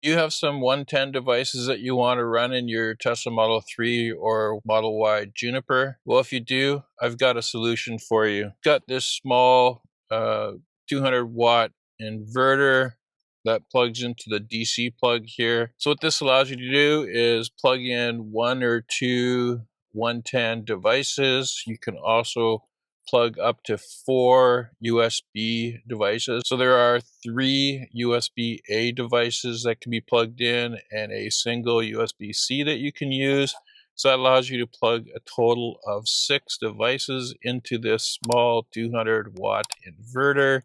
You have some 110 devices that you want to run in your Tesla Model 3 or Model Y Juniper. Well, if you do, I've got a solution for you. Got this small 200 watt inverter that plugs into the DC plug here. So what this allows you to do is plug in one or two 110 devices. You can also plug up to 4 USB devices. So there are 3 USB-A devices that can be plugged in and a single USB-C that you can use. So that allows you to plug a total of 6 devices into this small 200 watt inverter.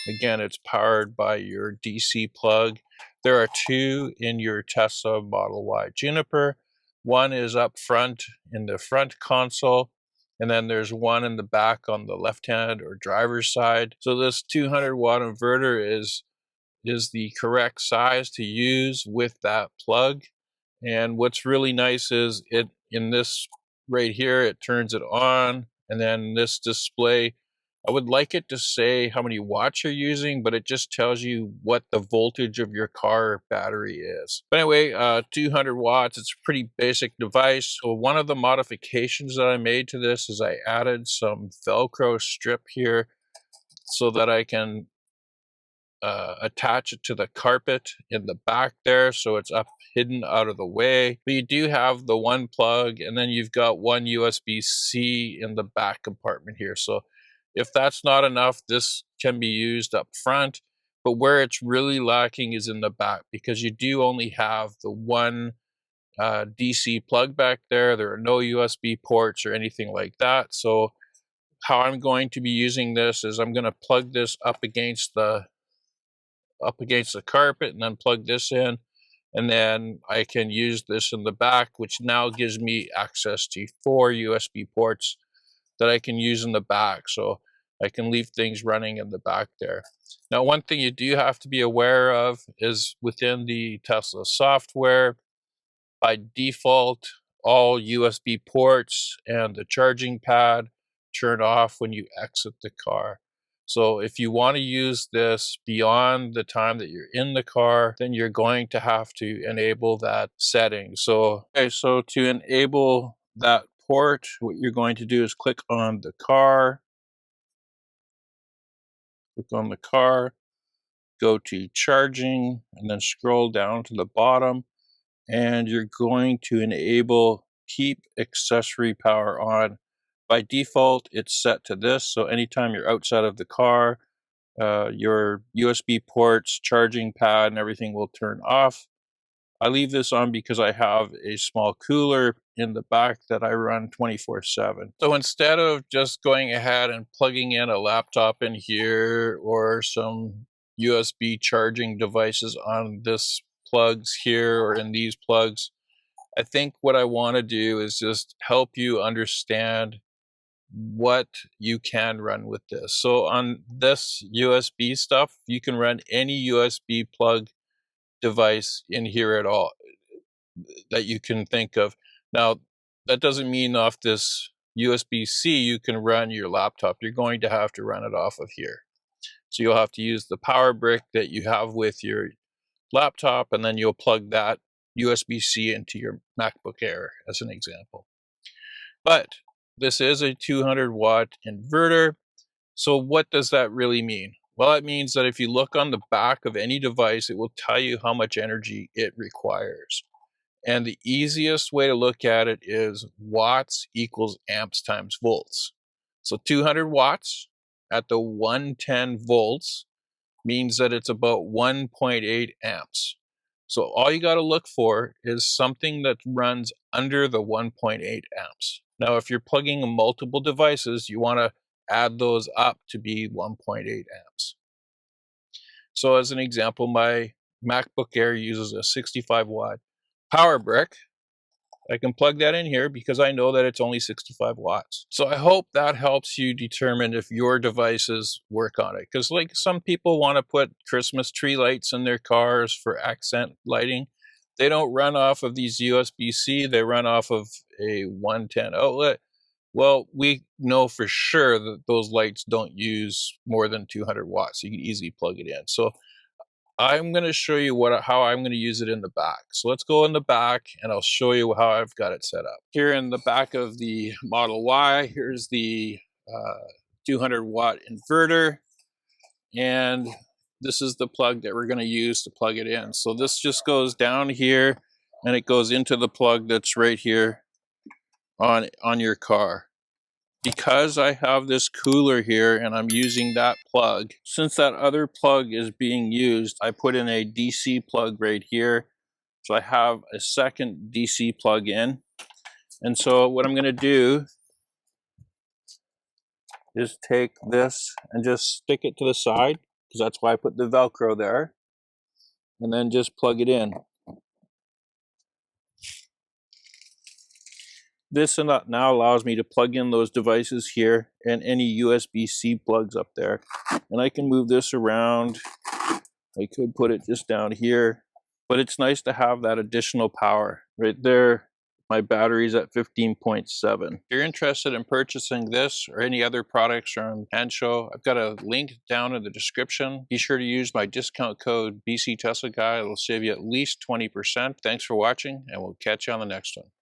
Again, it's powered by your DC plug. There are 2 in your Tesla Model Y Juniper. One is up front in the front console, and then there's one in the back on the left-hand or driver's side. So this 200 watt inverter is the correct size to use with that plug. And what's really nice is it in this right here, it turns it on, and then this display, I would like it to say how many watts you're using, but it just tells you what the voltage of your car battery is. But anyway, 200 watts, it's a pretty basic device. So one of the modifications that I made to this is I added some Velcro strip here so that I can attach it to the carpet in the back there, so it's up hidden out of the way. But you do have the one plug, and then you've got one USB-C in the back compartment here. So if that's not enough, this can be used up front, but where it's really lacking is in the back, because you do only have the one DC plug back there. There are no USB ports or anything like that. So how I'm going to be using this is I'm going to plug this up against the carpet and then plug this in, and then I can use this in the back, which now gives me access to 4 USB ports that I can use in the back, so I can leave things running in the back there. Now, one thing you do have to be aware of is within the Tesla software, by default, all USB ports and the charging pad turn off when you exit the car. So if you want to use this beyond the time that you're in the car, then you're going to have to enable that setting. So to enable that port, what you're going to do is click on the car, go to charging, and then scroll down to the bottom, and you're going to enable keep accessory power on. By default, it's set to this, so anytime you're outside of the car, your USB ports, charging pad, and everything will turn off. I leave this on because I have a small cooler in the back that I run 24/7. So instead of just going ahead and plugging in a laptop in here or some USB charging devices on this plugs here or in these plugs, I think what I want to do is just help you understand what you can run with this. So on this USB stuff, you can run any USB plug device in here at all that you can think of. Now, that doesn't mean off this USB-C you can run your laptop. You're going to have to run it off of here. So you'll have to use the power brick that you have with your laptop, and then you'll plug that USB-C into your MacBook Air as an example. But this is a 200 watt inverter. So what does that really mean? Well, it means that if you look on the back of any device, it will tell you how much energy it requires. And the easiest way to look at it is watts equals amps times volts. So 200 watts at the 110 volts means that it's about 1.8 amps. So all you got to look for is something that runs under the 1.8 amps. Now, if you're plugging multiple devices, you want to add those up to be 1.8 amps. So as an example, my MacBook Air uses a 65 watt power brick. I can plug that in here because I know that it's only 65 watts. So I hope that helps you determine if your devices work on it. Because like some people want to put Christmas tree lights in their cars for accent lighting. They don't run off of these USB-C, they run off of a 110 outlet. Well, we know for sure that those lights don't use more than 200 watts. You can easily plug it in. So I'm going to show you how I'm going to use it in the back. So let's go in the back and I'll show you how I've got it set up. Here in the back of the Model Y, here's the 200-watt inverter, and this is the plug that we're going to use to plug it in. So this just goes down here and it goes into the plug that's right here on your car. Because I have this cooler here and I'm using that plug, since that other plug is being used, I put in a DC plug right here. So I have a second DC plug in. And so what I'm going to do is take this and just stick it to the side, because that's why I put the Velcro there, and then just plug it in. This now allows me to plug in those devices here and any USB-C plugs up there. And I can move this around. I could put it just down here, but it's nice to have that additional power. Right there, my battery's at 15.7. If you're interested in purchasing this or any other products from Hansshow, I've got a link down in the description. Be sure to use my discount code BC Tesla Guy. It'll save you at least 20%. Thanks for watching, and we'll catch you on the next one.